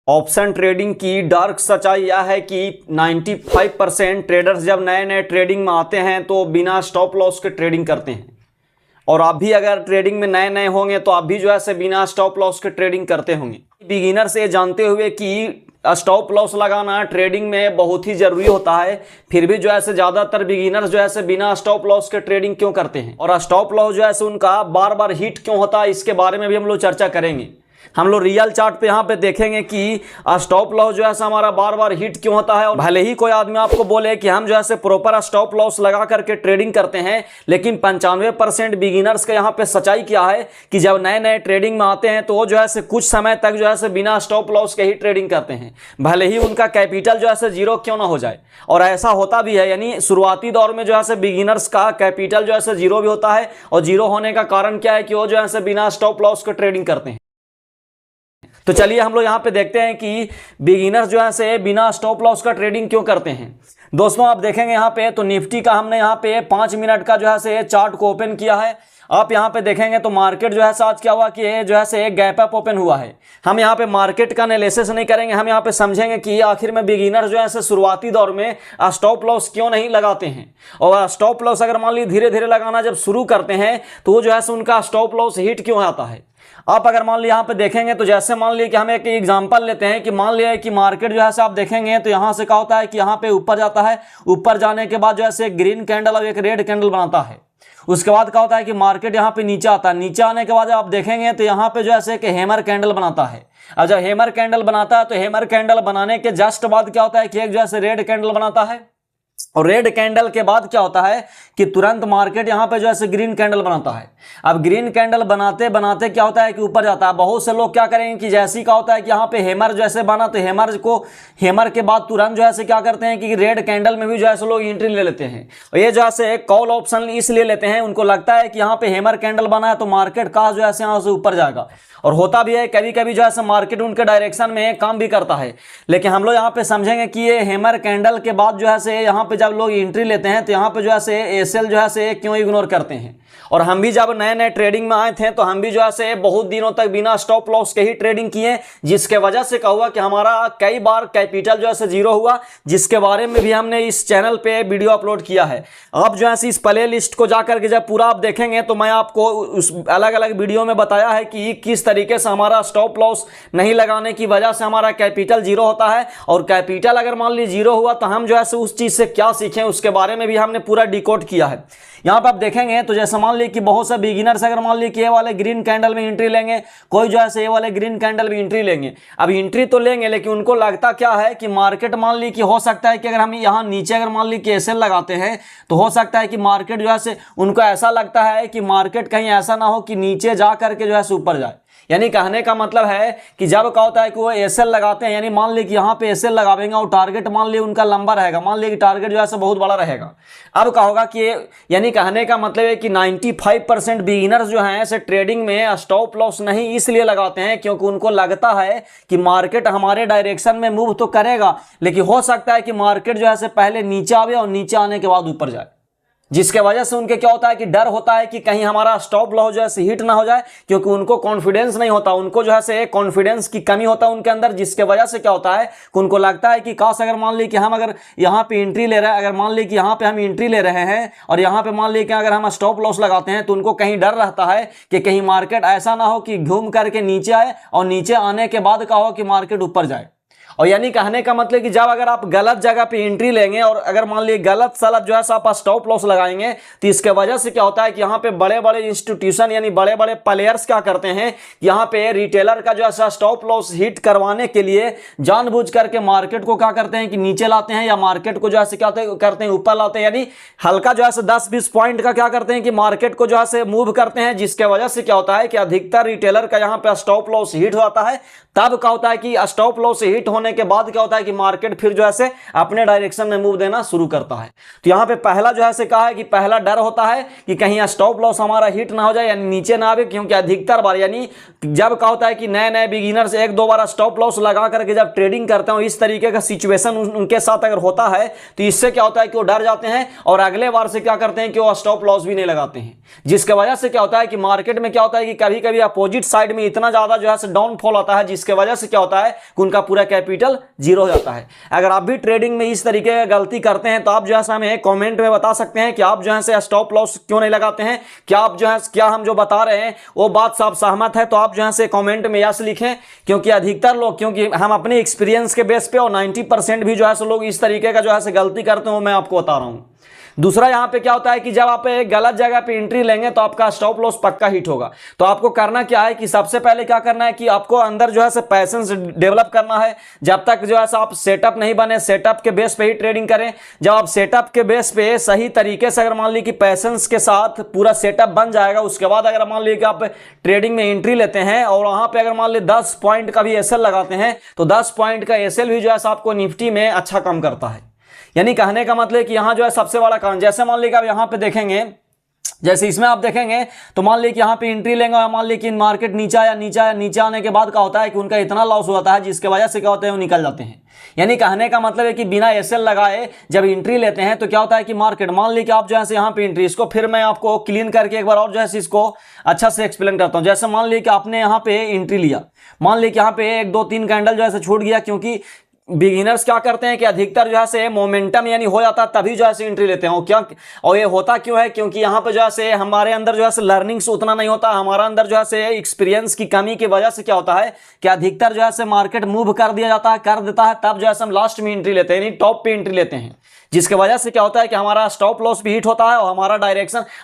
Option trading की dark सच्चाई यह है कि 95% ट्रेडर्स जब नए नए ट्रेडिंग में आते हैं तो बिना स्टॉप लॉस के ट्रेडिंग करते हैं। और आप भी अगर ट्रेडिंग में नए नए होंगे तो आप भी जो है बिना स्टॉप लॉस के ट्रेडिंग करते होंगे। बिगिनर से जानते हुए कि स्टॉप लॉस लगाना ट्रेडिंग में बहुत ही जरूरी होता है, फिर भी जो है ज्यादातर बिगिनर्स जो है बिना स्टॉप लॉस के ट्रेडिंग क्यों करते हैं और स्टॉप लॉस जो है उनका बार बार हिट क्यों होता है, इसके बारे में भी हम लोग चर्चा करेंगे। हम लोग रियल चार्ट पे यहाँ पे देखेंगे कि स्टॉप लॉस जो है हमारा बार बार हिट क्यों होता है। और भले ही कोई आदमी आपको बोले कि हम जो है प्रॉपर स्टॉप लॉस लगा करके ट्रेडिंग करते हैं, लेकिन 95% बिगिनर्स का यहाँ पे सच्चाई क्या है कि जब नए नए ट्रेडिंग में आते हैं तो वो जो है कुछ समय तक जो है बिना स्टॉप लॉस के ही ट्रेडिंग करते हैं, भले ही उनका कैपिटल जो है जीरो क्यों ना हो जाए। और ऐसा होता भी है, यानी शुरुआती दौर में जो है बिगिनर्स का कैपिटल जो है जीरो भी होता है। और जीरो होने का कारण क्या है कि वो जो है बिना स्टॉप लॉस के ट्रेडिंग करते हैं। तो चलिए हम लोग यहाँ पे देखते हैं कि बिगिनर्स जो है बिना स्टॉप लॉस का ट्रेडिंग क्यों करते हैं। दोस्तों आप देखेंगे यहाँ पे तो निफ्टी का हमने यहाँ पे 5 मिनट का जो है चार्ट को ओपन किया है। आप यहाँ पे देखेंगे तो मार्केट जो है आज क्या हुआ कि जो है एक गैप अप ओपन हुआ है। हम यहाँ पे मार्केट का एनालिसिस नहीं करेंगे, हम यहाँ पे समझेंगे कि आखिर में बिगिनर जो है शुरुआती दौर में स्टॉप लॉस क्यों नहीं लगाते हैं। और स्टॉप लॉस अगर मान लीजिए धीरे धीरे लगाना जब शुरू करते हैं तो वो जो है उनका स्टॉप लॉस हिट क्यों आता है। आप अगर मान लिया यहाँ पे देखेंगे तो जैसे मान लिया कि हम एक एग्जांपल लेते हैं कि मान लिया कि मार्केट जो है आप देखेंगे तो यहाँ से क्या होता है कि यहाँ पे ऊपर जाता है, ऊपर जाने के बाद जो है एक ग्रीन कैंडल और एक रेड कैंडल बनाता है। उसके बाद क्या होता है कि मार्केट यहाँ पे नीचे आता है, नीचे आने के बाद आप देखेंगे तो यहाँ पे जो है एक हैमर कैंडल बनाता है। अब जब हैमर कैंडल बनाता है तो हैमर कैंडल बनाने के जस्ट बाद क्या होता है कि एक जो है रेड कैंडल बनाता है। और रेड कैंडल के बाद क्या होता है कि तुरंत मार्केट यहां पे जो है ग्रीन कैंडल बनाता है। अब ग्रीन कैंडल बनाते बनाते क्या होता है कि ऊपर जाता है। बहुत से लोग क्या करेंगे कि जैसे ही क्या होता है कि यहाँ पे हैमर जैसे बना तो हैमर के बाद तुरंत जो है क्या करते हैं कि रेड कैंडल में भी जो है लोग एंट्री ले लेते हैं। और ये जो है एक कॉल ऑप्शन इसलिए लेते हैं, उनको लगता है कि यहाँ पे हैमर कैंडल बना है तो मार्केट का जो है यहाँ से ऊपर जाएगा। और होता भी है, कभी कभी जो है मार्केट उनके डायरेक्शन में काम भी करता है। लेकिन हम लोग यहाँ पे समझेंगे कि ये हैमर कैंडल के बाद जो है यहाँ पे जब लोग एंट्री लेते हैं तो यहाँ पे जो है एसएल जो है क्यों इग्नोर करते हैं। और हम भी जब नए नए ट्रेडिंग में आए थे तो हम भी जो है बहुत दिनों तक बिना स्टॉप लॉस के ही ट्रेडिंग किए, जिसके वजह से क्या हुआ कि हमारा कई बार कैपिटल जो है जीरो हुआ, जिसके बारे में भी हमने इस चैनल पे वीडियो अपलोड किया है। आप जो है इस प्ले लिस्ट को जाकर के जब पूरा आप देखेंगे तो मैं आपको उस अलग अलग वीडियो में बताया है कि किस तरीके से हमारा स्टॉप लॉस नहीं लगाने की वजह से हमारा कैपिटल जीरो होता है। और कैपिटल अगर मान लीजिए जीरो हुआ तो हम जो है उस चीज से क्या सीखें, उसके बारे में भी हमने पूरा डिकोड किया है। यहाँ पे आप देखेंगे तो जैसे मान लीजिए कि बहुत से बिगिनर्स अगर मान लीजिए कि ये वाले ग्रीन कैंडल में एंट्री लेंगे, कोई जो है ये वाले ग्रीन कैंडल में एंट्री लेंगे। अब एंट्री तो लेंगे लेकिन उनको लगता क्या है कि मार्केट मान लीजिए कि हो सकता है कि अगर हम यहाँ नीचे अगर मान लीजिए कि एसएल लगाते हैं तो हो सकता है कि मार्केट जो है उनको ऐसा लगता है कि मार्केट कहीं ऐसा ना हो कि नीचे जा करके जो है ऊपर जाए। यानी कहने का मतलब है कि जब क्या होता है कि वो एसएल लगाते हैं, यानी मान लीजिए कि यहाँ पे एसएल लगावेंगे और टारगेट मान लीजिए उनका लंबा रहेगा, मान लीजिए कि टारगेट जो है बहुत बड़ा रहेगा। अब क्या होगा कि यानी कहने का मतलब है कि 95% बिगिनर्स जो हैं ऐसे ट्रेडिंग में स्टॉप लॉस नहीं इसलिए लगाते हैं क्योंकि उनको लगता है कि मार्केट हमारे डायरेक्शन में मूव तो करेगा, लेकिन हो सकता है कि मार्केट जो है पहले नीचे आवे और नीचे आने के बाद ऊपर जाए, जिसके वजह से उनके क्या होता है कि डर होता है कि कहीं हमारा स्टॉप लॉस जो है हिट ना हो जाए, क्योंकि उनको कॉन्फिडेंस नहीं होता, उनको जो है कॉन्फिडेंस की कमी होता है उनके अंदर, जिसके वजह से क्या होता है कि उनको लगता है कि काश अगर मान ली कि हम अगर यहाँ पे एंट्री ले रहे हैं, अगर मान ली कि यहाँ पे हम एंट्री ले रहे हैं और यहाँ पे मान ली कि अगर हम स्टॉप लॉस लगाते हैं तो उनको कहीं डर रहता है कि कहीं मार्केट ऐसा ना हो कि घूम करके नीचे आए और नीचे आने के बाद क्या हो कि मार्केट ऊपर जाए। और यानी कहने का मतलब कि जब अगर आप गलत जगह पे एंट्री लेंगे और अगर मान लीजिए गलत सलत जो है आप स्टॉप लॉस लगाएंगे तो इसके वजह से क्या होता है कि यहाँ पे बड़े बड़े इंस्टीट्यूशन यानी बड़े बड़े प्लेयर्स क्या करते हैं, यहाँ पे रिटेलर का जो है स्टॉप लॉस हिट करवाने के लिए जानबूझ करके मार्केट को क्या करते हैं कि नीचे लाते हैं या मार्केट को जो है क्या करते हैं ऊपर लाते हैं। यानी हल्का जो है 10-20 पॉइंट का क्या करते हैं कि मार्केट को जो है मूव करते हैं, जिसके वजह से क्या होता है कि अधिकतर रिटेलर का यहाँ पे स्टॉप लॉस हिट होता है। तब क्या होता है कि स्टॉप लॉस हिट होने होने के बाद क्या होता है कि मार्केट फिर जो है से अपने डायरेक्शन में मूव देना शुरू करता है। तो यहाँ पे पहला जो है से कहा है कि पहला डर होता है कि कहीं स्टॉप लॉस हमारा हिट ना हो जाए, यानी नीचे ना आवे, क्योंकि अधिकतर बार यानी जब क्या होता है कि नए नए बिगिनर्स एक दो बार स्टॉप लॉस लगा करके जब ट्रेडिंग करते हैं, इस तरीके का सिचुएशन उनके साथ अगर होता है तो इससे क्या होता है कि वो डर जाते हैं और अगले बार से क्या करते हैं कि वो स्टॉप लॉस भी नहीं लगाते हैं, जिसके वजह से क्या होता है कि मार्केट में क्या होता है कि कभी कभी अपोजिट साइड में इतना ज्यादा जो है डाउनफॉल आता है, जिसके वजह से क्या होता है कि उनका पूरा कैपिटल जीरो हो जाता है। अगर आप भी ट्रेडिंग में इस तरीके की गलती करते हैं तो आप जो है हमें कमेंट में बता सकते हैं कि आप जो है स्टॉप लॉस क्यों नहीं लगाते हैं, क्या आप जो है क्या हम जो बता रहे हैं वो बात से आप सहमत है, तो आप जो है कमेंट में यस लिखें, क्योंकि अधिकतर लोग, क्योंकि हम अपने एक्सपीरियंस के बेस पे और 90% भी जो है लोग इस तरीके का जो है गलती करते हैं, मैं आपको बता रहा हूं। दूसरा यहाँ पे क्या होता है कि जब आप एक गलत जगह पे एंट्री लेंगे तो आपका स्टॉप लॉस पक्का हिट होगा। तो आपको करना क्या है कि सबसे पहले क्या करना है कि आपको अंदर जो है पैशंस डेवलप करना है। जब तक जो है आप सेटअप नहीं बने, सेटअप के बेस पे ही ट्रेडिंग करें। जब आप सेटअप के बेस पे सही तरीके से अगर मान ली कि पैशंस के साथ पूरा सेटअप बन जाएगा, उसके बाद अगर मान ली कि आप ट्रेडिंग में एंट्री लेते हैं और वहां पर अगर मान ली 10 पॉइंट का भी एसएल लगाते हैं तो 10 पॉइंट का एसएल भी जो है आपको निफ्टी में अच्छा काम करता है। यानी कहने का मतलब कि यहां जो है सबसे बड़ा कारण, जैसे मान लीजिए आप यहां पे देखेंगे, जैसे इसमें आप देखेंगे तो मान लीजिए कि यहां पे एंट्री लेंगे और मान लीजिए कि मार्केट नीचे आया, नीचे आने के बाद क्या होता है कि उनका इतना लॉस हो जाता है, जिसके वजह से क्या होता है वो निकल जाते हैं। यानी कहने का मतलब है कि बिना एसएल लगाए जब एंट्री लेते हैं तो क्या होता है कि मार्केट, मान लीजिए कि आप जो है यहाँ पे एंट्री, इसको फिर मैं आपको क्लीन करके एक बार और जो है इसको अच्छा से एक्सप्लेन करता हूं। जैसे मान लीजिए कि आपने यहाँ पे एंट्री लिया, मान लीजिए कि यहाँ पे 1 2 3 कैंडल जो है छूट गया, क्योंकि बिगिनर्स क्या करते हैं कि अधिकतर जो है से मोमेंटम यानी हो जाता है तभी जो है से एंट्री लेते हैं। क्या और ये होता क्यों है, क्योंकि यहाँ पे जो है से हमारे अंदर जो है से लर्निंग्स उतना नहीं होता, हमारा अंदर जो है से एक्सपीरियंस की कमी की वजह से क्या होता है कि अधिकतर जो है से मार्केट मूव कर दिया जाता है, कर देता है, तब जो है हम लास्ट में एंट्री लेते हैं, यानी टॉप पे एंट्री लेते हैं, जिसके वजह से क्या होता है कि हमारा स्टॉप लॉस भी हिट होता है और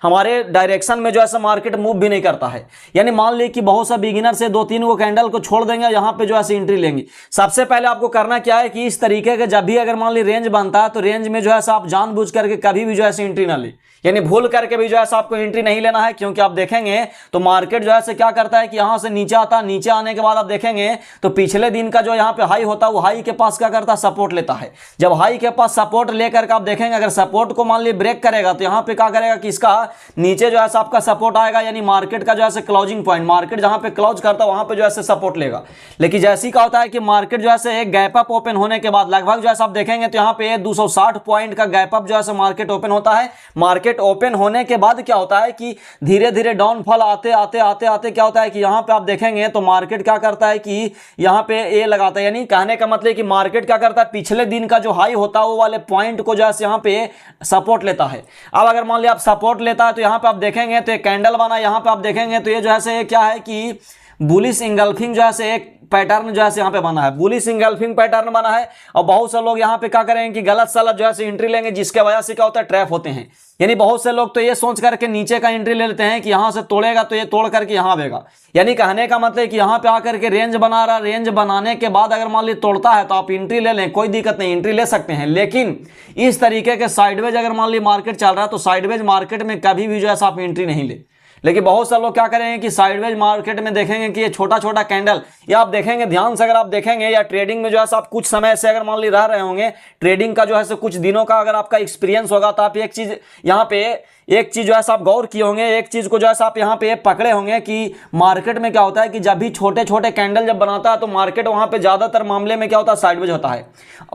हमारे डायरेक्शन में जो है मार्केट मूव भी नहीं करता है। यानी मान लीजिए कि बहुत सा बिगिनर से 2-3 को कैंडल को छोड़ देंगे, यहाँ पे जो है एंट्री लेंगे। सबसे पहले आपको करना क्या है कि इस तरीके के जब भी अगर मान ली रेंज बनता है तो रेंज में जो है आप जानबूझ करके कभी भी जो है एंट्री ना ले, यानी भूल करके भी जो है आपको एंट्री नहीं लेना है। क्योंकि आप देखेंगे तो मार्केट जो है क्या करता है कि यहां से नीचे आता है, नीचे आने के बाद आप देखेंगे तो पिछले दिन का जो यहाँ पे हाई होता है वो हाई के पास क्या करता है, सपोर्ट लेता है। जब हाई के पास सपोर्ट लेकर के आप देखेंगे अगर सपोर्ट को मान ली ब्रेक करेगा तो यहाँ पे क्या करेगा कि इसका नीचे जो है आपका सपोर्ट आएगा, यानी मार्केट का जो है क्लोजिंग पॉइंट, मार्केट जहां पे क्लोज करता है वहां पे जो है सपोर्ट लेगा। लेकिन जैसे क्या होता है कि मार्केट जो है एक गैप अप ओपन होने के बाद लगभग जो है आप देखेंगे तो यहाँ पे 260 पॉइंट का गैप अप जो है मार्केट ओपन होता है। मार्केट ओपन होने के बाद क्या होता है कि धीरे धीरे डाउनफॉल आते आते क्या होता है कि यहाँ पे आप देखेंगे तो मार्केट क्या करता है कि यहाँ पे ए लगाता है। यानी कहने का मतलब कि मार्केट क्या करता है, पिछले दिन का जो हाई होता है वो वाले पॉइंट को जो है यहाँ पे सपोर्ट लेता है। अब अगर मान लिया आप सपोर्ट लेता है तो यहाँ पे आप देखेंगे तो एक कैंडल बना, यहाँ पे आप देखेंगे तो ये जो है क्या है कि बुलिश इंगल्फिंग जो है एक पैटर्न जो है यहाँ पे बना है, बुलिश इंगल्फिंग पैटर्न बना है। और बहुत से लोग यहाँ पे क्या करेंगे कि गलत सलत जो है एंट्री लेंगे, जिसके वजह से क्या होता है ट्रैप होते हैं। यानी बहुत से लोग तो ये सोच करके नीचे का एंट्री ले लेते हैं कि यहाँ से तोड़ेगा तो ये तोड़ करके यहाँ आएगा। यानी कहने का मतलब कि यहाँ पे आकर के रेंज बना रहा, रेंज बनाने के बाद अगर मान ली तोड़ता है तो आप एंट्री ले लें, कोई दिक्कत नहीं, एंट्री ले सकते हैं। लेकिन इस तरीके के साइडवेज अगर मान ली मार्केट चल रहा है तो साइडवेज मार्केट में कभी भी जो है आप एंट्री नहीं ले। लेकिन बहुत सारे लोग क्या करेंगे कि साइडवेज मार्केट में देखेंगे कि ये छोटा छोटा कैंडल, या आप देखेंगे ध्यान से अगर आप देखेंगे या ट्रेडिंग में जो है आप कुछ समय से अगर मान ली रह रहे होंगे, ट्रेडिंग का जो है कुछ दिनों का अगर आपका एक्सपीरियंस होगा तो आप एक चीज यहाँ पे एक चीज जो है आप गौर किए होंगे, एक चीज को जो है आप यहाँ पे पकड़े होंगे कि मार्केट में क्या होता है कि जब भी छोटे छोटे कैंडल जब बनाता है तो मार्केट वहां पे ज्यादातर मामले में क्या होता है साइडवेज होता है।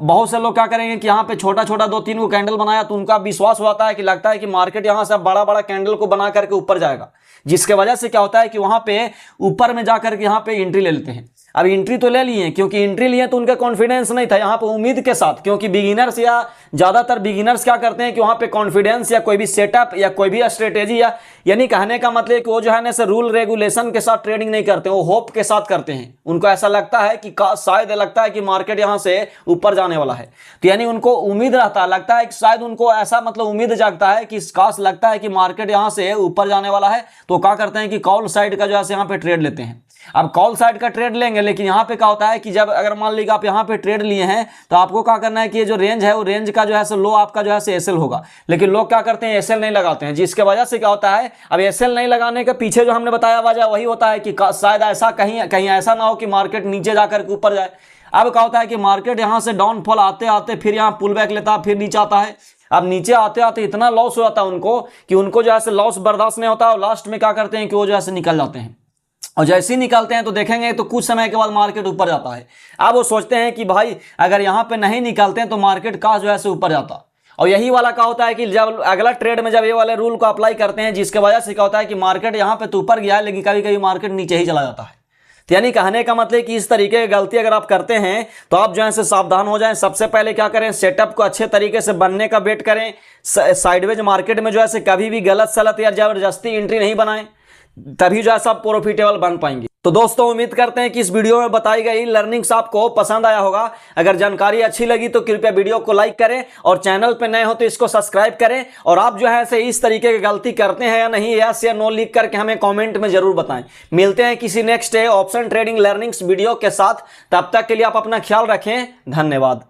बहुत से लोग क्या करेंगे कि यहाँ पे छोटा छोटा 2-3 को कैंडल बनाया तो उनका विश्वास होता है कि लगता है कि मार्केट यहाँ से बड़ा बड़ा कैंडल को बना करके ऊपर जाएगा, जिसके वजह से क्या होता है कि वहां पे ऊपर में जाकर के यहाँ पे एंट्री ले लेते हैं। अब एंट्री तो ले लिए, क्योंकि एंट्री लिए तो उनका कॉन्फिडेंस नहीं था, यहाँ पे उम्मीद के साथ, क्योंकि बिगिनर्स या ज्यादातर बिगिनर्स क्या करते हैं कि वहां पे कॉन्फिडेंस या कोई भी सेटअप या कोई भी स्ट्रेटेजी या यानी कहने का मतलब कि वो जो है ना रूल रेगुलेशन के साथ ट्रेडिंग नहीं करते, वो होप के साथ करते हैं। उनको ऐसा लगता है कि शायद लगता है कि मार्केट यहाँ से ऊपर जाने वाला है, तो यानी उनको उम्मीद रहता है, लगता है कि शायद उनको ऐसा मतलब उम्मीद जागता है कि काश लगता है कि मार्केट यहाँ से ऊपर जाने वाला है, तो क्या करते हैं कि कॉल साइड का जो है यहाँ पे ट्रेड लेते हैं। अब कॉल साइड का ट्रेड लेंगे, लेकिन यहाँ पे क्या होता है कि जब अगर मान लीजिए आप यहाँ पे ट्रेड लिए हैं तो आपको क्या करना है कि ये जो रेंज है वो रेंज का जो है लो आपका जो है एसएल होगा। लेकिन लोग क्या करते हैं एसएल नहीं लगाते हैं, जिसके वजह से क्या होता है, अब एसएल नहीं लगाने के पीछे जो हमने बताया वजह वही होता है कि शायद ऐसा कहीं ऐसा ना हो कि मार्केट नीचे जाकर के ऊपर जाए। अब क्या होता है कि मार्केट यहाँ से डाउनफॉल आते आते फिर यहाँ पुल बैक लेता है, फिर नीचे आता है। अब नीचे आते आते इतना लॉस हो जाता है उनको कि उनको जो है लॉस बर्दाश्त नहीं होता, और लास्ट में क्या करते हैं कि वो जो है निकल जाते हैं। और जैसे ही निकलते हैं तो देखेंगे तो कुछ समय के बाद मार्केट ऊपर जाता है। अब वो सोचते हैं कि भाई अगर यहाँ पे नहीं निकलते हैं तो मार्केट का जो है ऊपर जाता। और यही वाला क्या होता है कि जब अगला ट्रेड में जब ये वाले रूल को अप्लाई करते हैं, जिसके वजह से क्या होता है कि मार्केट यहाँ पे तो ऊपर गया है लेकिन कभी कभी मार्केट नीचे ही चला जाता है। तो यानी कहने का मतलब कि इस तरीके की गलती अगर आप करते हैं तो आप जो है सावधान हो जाएं। सबसे पहले क्या करें, सेटअप को अच्छे तरीके से बनने का वेट करें। साइडवेज मार्केट में जो है कभी भी गलत सलत या जबरदस्ती एंट्री नहीं बनाएं, तभी जो है सब प्रॉफिटेबल बन पाएंगे। तो दोस्तों उम्मीद करते हैं कि इस वीडियो में बताई गई लर्निंग्स आपको पसंद आया होगा। अगर जानकारी अच्छी लगी तो कृपया वीडियो को लाइक करें, और चैनल पर नए हो तो इसको सब्सक्राइब करें। और आप जो है इस तरीके की गलती करते हैं या नहीं, यस या नो लिख करके हमें कमेंट में जरूर बताएं। मिलते हैं किसी next option trading learnings video के साथ, तब तक के लिए आप अपना ख्याल रखें। धन्यवाद।